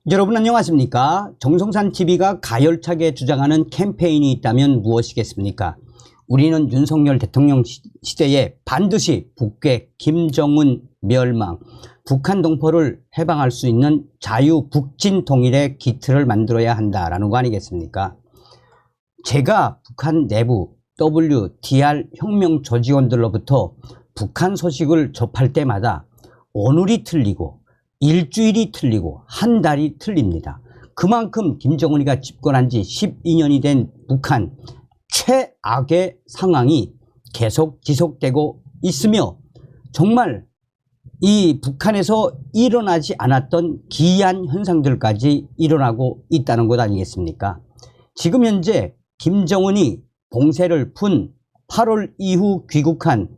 여러분 안녕하십니까? 정성산TV가 가열차게 주장하는 캠페인이 있다면 무엇이겠습니까? 우리는 윤석열 대통령 시대에 반드시 북괴, 김정은 멸망, 북한 동포를 해방할 수 있는 자유 북진 통일의 기틀을 만들어야 한다라는 거 아니겠습니까? 제가 북한 내부 WTR 혁명 조직원들로부터 북한 소식을 접할 때마다 오늘이 틀리고 일주일이 틀리고 한 달이 틀립니다. 그만큼 김정은이가 집권한 지 12년이 된 북한 최악의 상황이 계속 지속되고 있으며 정말 이 북한에서 일어나지 않았던 기이한 현상들까지 일어나고 있다는 것 아니겠습니까? 지금 현재 김정은이 봉쇄를 푼 8월 이후 귀국한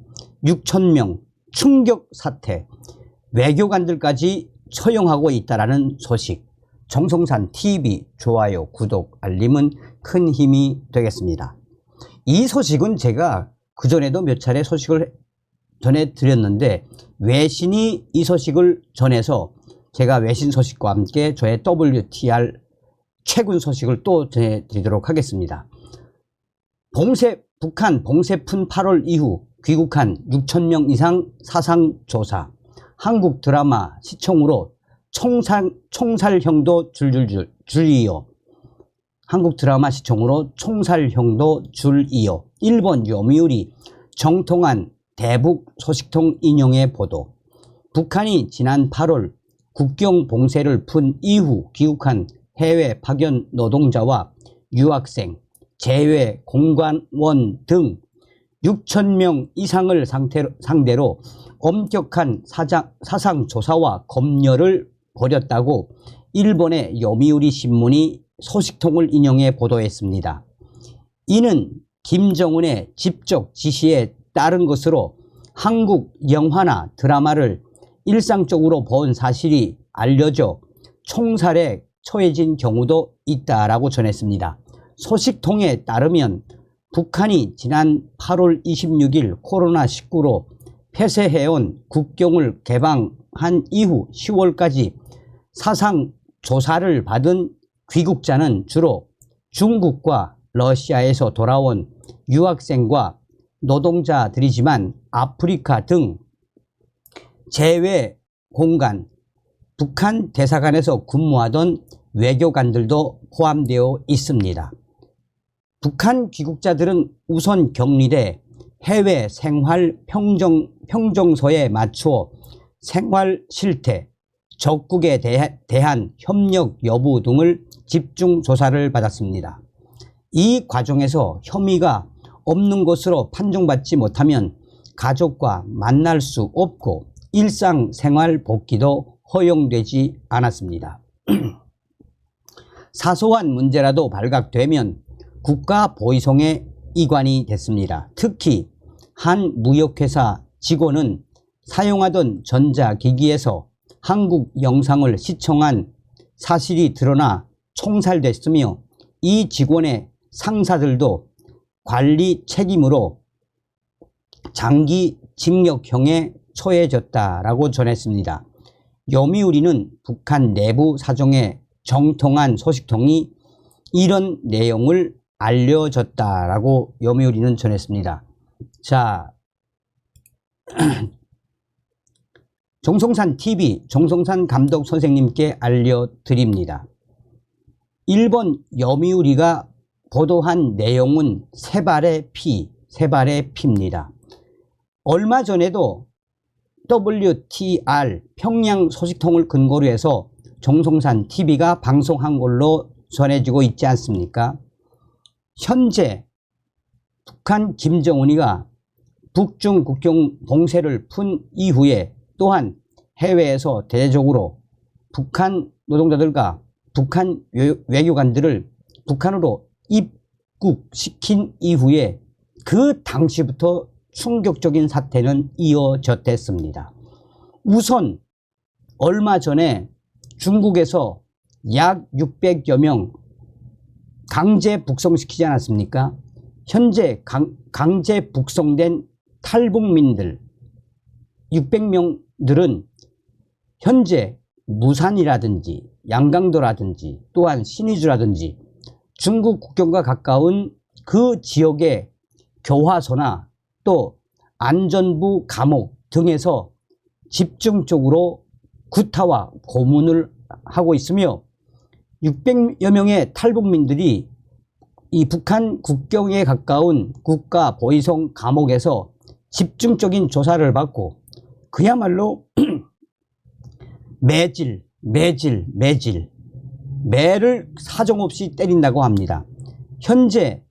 6,000명 충격 사태, 외교관들까지 처형하고 있다는 소식. 정성산TV 좋아요, 구독, 알림은 큰 힘이 되겠습니다. 이 소식은 제가 그전에도 몇 차례 소식을 전해드렸는데 외신이 이 소식을 전해서 제가 외신 소식과 함께 저의 WTR 최근 소식을 또 전해드리도록 하겠습니다. 북한 봉쇄 푼 8월 이후 귀국한 6,000명 이상 사상조사, 한국 드라마 시청으로 총살형도 줄이어 한국 드라마 시청으로 총살형도 줄이어 일본 요미우리 정통한 대북 소식통 인용의 보도, 북한이 지난 8월 국경 봉쇄를 푼 이후 귀국한 해외 파견 노동자와 유학생, 재외 공관원 등 6,000명 이상을 상대로 엄격한 사상조사와 검열을 벌였다고 일본의 요미우리 신문이 소식통을 인용해 보도했습니다. 이는 김정은의 직접 지시에 따른 것으로 한국 영화나 드라마를 일상적으로 본 사실이 알려져 총살에 처해진 경우도 있다라고 전했습니다. 소식통에 따르면 북한이 지난 8월 26일 코로나19로 폐쇄해온 국경을 개방한 이후 10월까지 사상조사를 받은 귀국자는 주로 중국과 러시아에서 돌아온 유학생과 노동자들이지만 아프리카 등 재외 공간, 북한 대사관에서 근무하던 외교관들도 포함되어 있습니다. 북한 귀국자들은 우선 격리돼 해외 생활 평정소에 맞추어 생활 실태, 적국에 대한 협력 여부 등을 집중 조사를 받았습니다. 이 과정에서 혐의가 없는 것으로 판정받지 못하면 가족과 만날 수 없고 일상생활 복귀도 허용되지 않았습니다. 사소한 문제라도 발각되면 국가보위성에 이관이 됐습니다. 특히 한 무역회사 직원은 사용하던 전자기기에서 한국 영상을 시청한 사실이 드러나 총살됐으며 이 직원의 상사들도 관리 책임으로 장기 징역형에 처해졌다라고 전했습니다. 요미우리는 북한 내부 사정에 정통한 소식통이 이런 내용을 알려졌다라고 요미우리는 전했습니다. 자, 정성산TV 정성산 감독 선생님께 알려드립니다. 일본 요미우리가 보도한 내용은 세 발의 피입니다. 얼마 전에도 WTR 평양 소식통을 근거로 해서 정성산TV가 방송한 걸로 전해지고 있지 않습니까? 현재 북한 김정은이가 북중 국경 봉쇄를 푼 이후에 또한 해외에서 대대적으로 북한 노동자들과 북한 외교관들을 북한으로 입국시킨 이후에 그 당시부터 충격적인 사태는 이어졌습니다. 우선 얼마 전에 중국에서 약 600여 명 강제 북송시키지 않았습니까? 현재 강제 북송된 탈북민들 600명들은 현재 무산이라든지 양강도라든지 또한 신의주라든지 중국 국경과 가까운 그 지역의 교화소나 또 안전부 감옥 등에서 집중적으로 구타와 고문을 하고 있으며 600여 명의 탈북민들이 이 북한 국경에 가까운 국가 보위성 감옥에서 집중적인 조사를 받고 그야말로 매를 사정없이 때린다고 합니다. 현재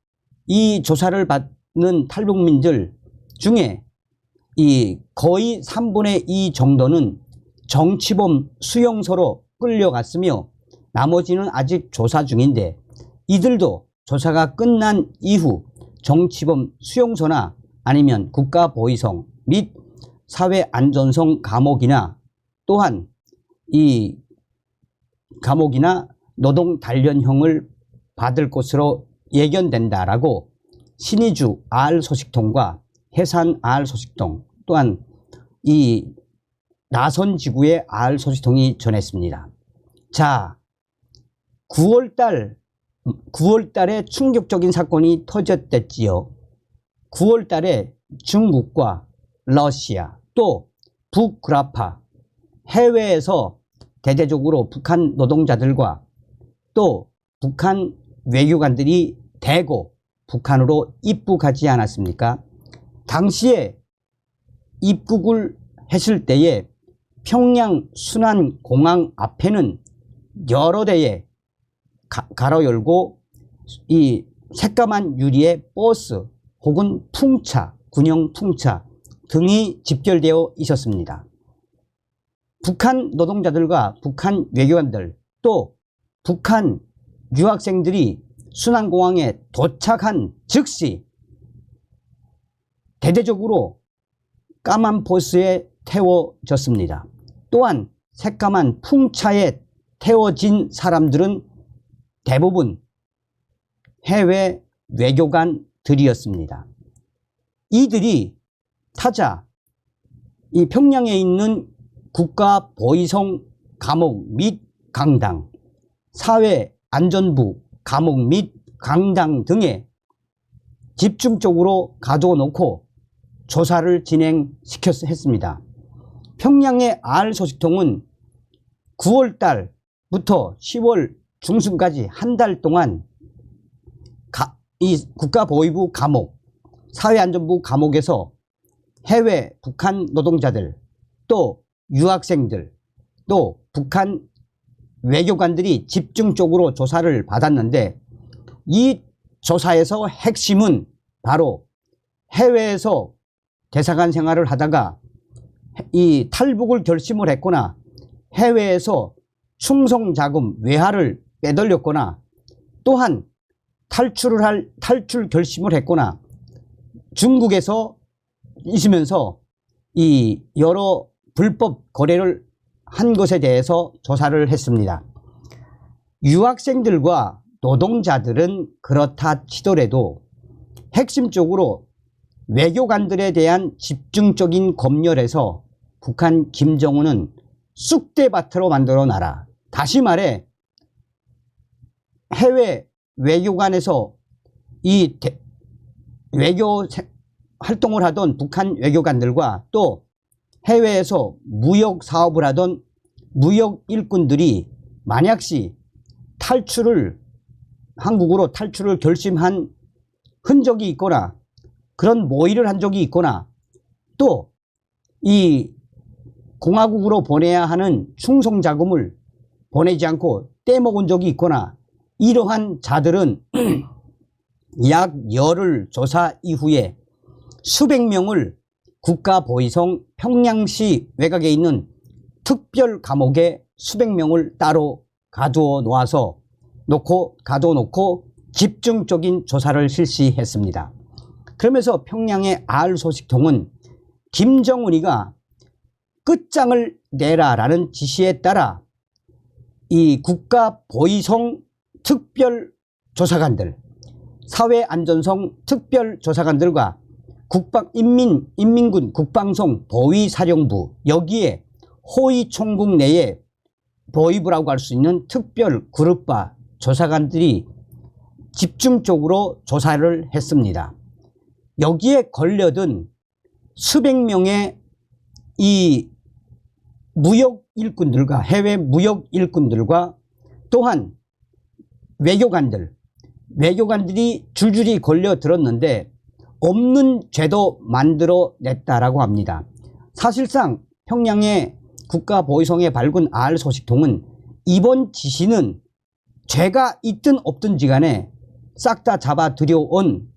이 조사를 받는 탈북민들 중에 이 거의 3분의 2 정도는 정치범 수용소로 끌려갔으며 나머지는 아직 조사 중인데 이들도 조사가 끝난 이후 정치범 수용소나 아니면 국가보위성 및 사회안전성 감옥이나 또한 이 감옥이나 노동단련형을 받을 것으로 예견된다라고 신의주 알소식통과 해산 알소식통 또한 이 나선지구의 알소식통이 전했습니다. 자, 9월달에 충격적인 사건이 터졌댔지요. 9월달에 중국과 러시아 또 북구라파 해외에서 대대적으로 북한 노동자들과 또 북한 외교관들이 대거 북한으로 입국하지 않았습니까? 당시에 입국을 했을 때에 평양 순안공항 앞에는 여러 대의 가로 열고 이 새까만 유리의 버스 혹은 풍차, 군용 풍차 등이 집결되어 있었습니다. 북한 노동자들과 북한 외교관들 또 북한 유학생들이 순안공항에 도착한 즉시 대대적으로 까만 버스에 태워졌습니다. 또한 새까만 풍차에 태워진 사람들은 대부분 해외 외교관들이었습니다. 이들이 타자 이 평양에 있는 국가보위성 감옥 및 강당, 사회안전부 감옥 및 강당 등에 집중적으로 가둬놓고 조사를 진행했습니다. 평양의 알소식통은 9월달부터 10월 중순까지 한 달 동안 이 국가보위부 감옥, 사회안전부 감옥에서 해외 북한 노동자들 또 유학생들 또 북한 외교관들이 집중적으로 조사를 받았는데 이 조사에서 핵심은 바로 해외에서 대사관 생활을 하다가 이 탈북을 결심을 했거나 해외에서 충성자금 외화를 빼돌렸거나 또한 탈출 결심을 했거나 중국에서 있으면서 이 여러 불법 거래를 한 것에 대해서 조사를 했습니다. 유학생들과 노동자들은 그렇다 치더라도 핵심적으로 외교관들에 대한 집중적인 검열에서 북한 김정은은 쑥대밭으로 만들어 놔라. 다시 말해 해외 외교관에서 이 외교 활동을 하던 북한 외교관들과 또 해외에서 무역 사업을 하던 무역 일꾼들이 만약시 한국으로 탈출을 결심한 흔적이 있거나 그런 모의를 한 적이 있거나 또 이 공화국으로 보내야 하는 충성자금을 보내지 않고 떼먹은 적이 있거나 이러한 자들은 약 열흘 조사 이후에 수백 명을 국가보위성 평양시 외곽에 있는 특별 감옥에 수백 명을 따로 가두어 놓고 집중적인 조사를 실시했습니다. 그러면서 평양의 알소식통은 김정은이가 끝장을 내라라는 지시에 따라 이 국가보위성 특별조사관들, 사회안전성 특별조사관들과 인민군 국방성 보위사령부 여기에 호위총국 내에 보위부라고 할 수 있는 특별 그룹과 조사관들이 집중적으로 조사를 했습니다. 여기에 걸려든 수백 명의 이 무역 일꾼들과 해외 무역 일꾼들과 또한 외교관들이 줄줄이 걸려들었는데 없는 죄도 만들어냈다라고 합니다. 사실상 평양의 국가보위성에 밝은 R 소식통은 이번 지시는 죄가 있든 없든지 간에 싹 다 잡아 들여온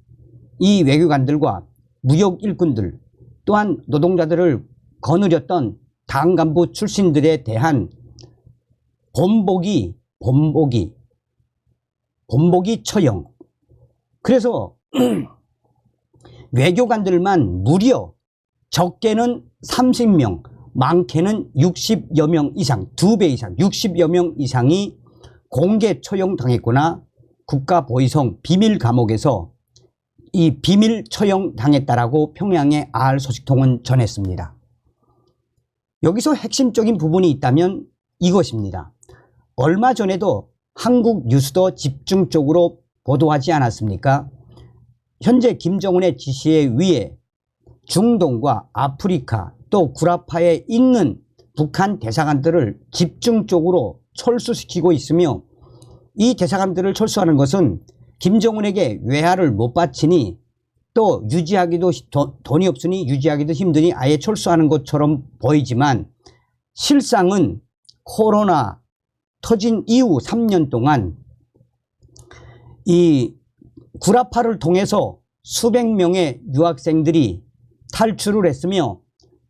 이 외교관들과 무역 일꾼들 또한 노동자들을 거느렸던 당 간부 출신들에 대한 본보기 처형. 그래서 외교관들만 무려 적게는 30명, 많게는 60여 명 이상, 2배 이상, 60여 명 이상이 공개 처형당했거나 국가보위성 비밀 감옥에서 이 비밀 처형당했다라고 평양의 R 소식통은 전했습니다. 여기서 핵심적인 부분이 있다면 이것입니다. 얼마 전에도 한국 뉴스도 집중적으로 보도하지 않았습니까? 현재 김정은의 지시에 의해 중동과 아프리카 또 구라파에 있는 북한 대사관들을 집중적으로 철수시키고 있으며 이 대사관들을 철수하는 것은 김정은에게 외화를 못 바치니 또 유지하기도 돈이 없으니 유지하기도 힘드니 아예 철수하는 것처럼 보이지만 실상은 코로나 터진 이후 3년 동안 이 구라파를 통해서 수백 명의 유학생들이 탈출을 했으며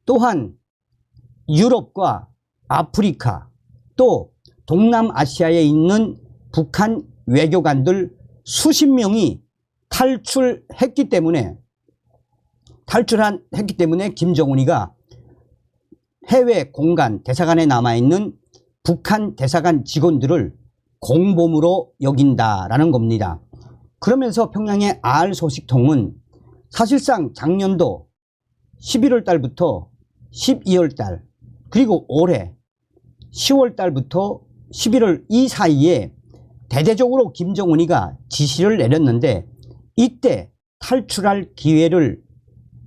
또한 유럽과 아프리카 또 동남아시아에 있는 북한 외교관들 수십 명이 탈출했기 때문에 김정은이가 해외 공간 대사관에 남아있는 북한 대사관 직원들을 공범으로 여긴다라는 겁니다. 그러면서 평양의 R 소식통은 사실상 작년도 11월 달부터 12월 달 그리고 올해 10월 달부터 11월 이 사이에 대대적으로 김정은이가 지시를 내렸는데 이때 탈출할 기회를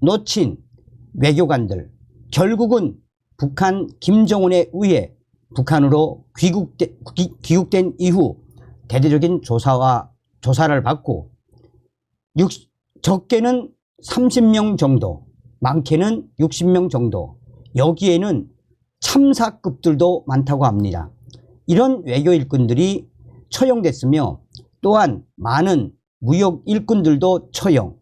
놓친 외교관들 결국은 북한 김정은에 의해 북한으로 귀국된 이후 대대적인 조사를 받고 적게는 30명 정도 많게는 60명 정도 여기에는 참사급들도 많다고 합니다. 이런 외교 일꾼들이 처형됐으며 또한 많은 무역 일꾼들도 처형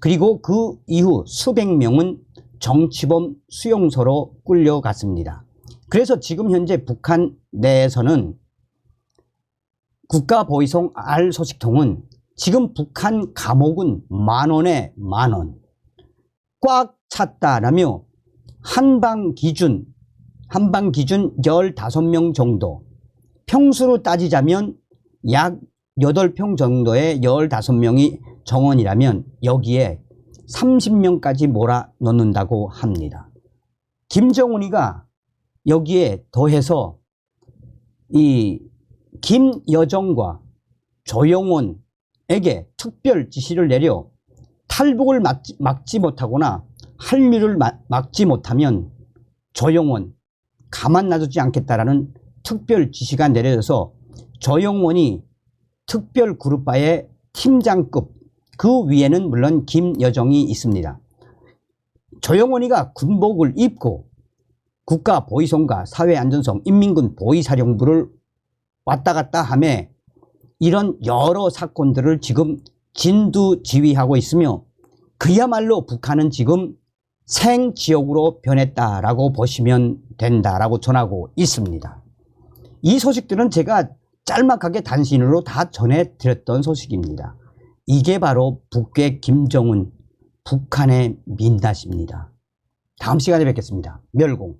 그리고 그 이후 수백 명은 정치범 수용소로 끌려갔습니다. 그래서 지금 현재 북한 내에서는 국가보위성 R 소식통은 지금 북한 감옥은 만원에 만원 꽉 찼다라며 한방 기준 15명 정도 평수로 따지자면 약 8평 정도의 15명이 정원이라면 여기에 30명까지 몰아넣는다고 합니다. 김정은이가 여기에 더해서 이 김여정과 조영원에게 특별 지시를 내려 탈북을 막지 못하거나 할미를 막지 못하면 조영원 가만 놔두지 않겠다라는 특별 지시가 내려져서 조영원이 특별 그룹바의 팀장급 그 위에는 물론 김여정이 있습니다. 조영원이가 군복을 입고 국가보위성과 사회안전성 인민군 보위사령부를 왔다 갔다 하며 이런 여러 사건들을 지금 진두지휘하고 있으며 그야말로 북한은 지금 생지옥으로 변했다라고 보시면 된다라고 전하고 있습니다. 이 소식들은 제가 짤막하게 단신으로 다 전해드렸던 소식입니다. 이게 바로 북괴 김정은 북한의 민낯입니다. 다음 시간에 뵙겠습니다. 멸공.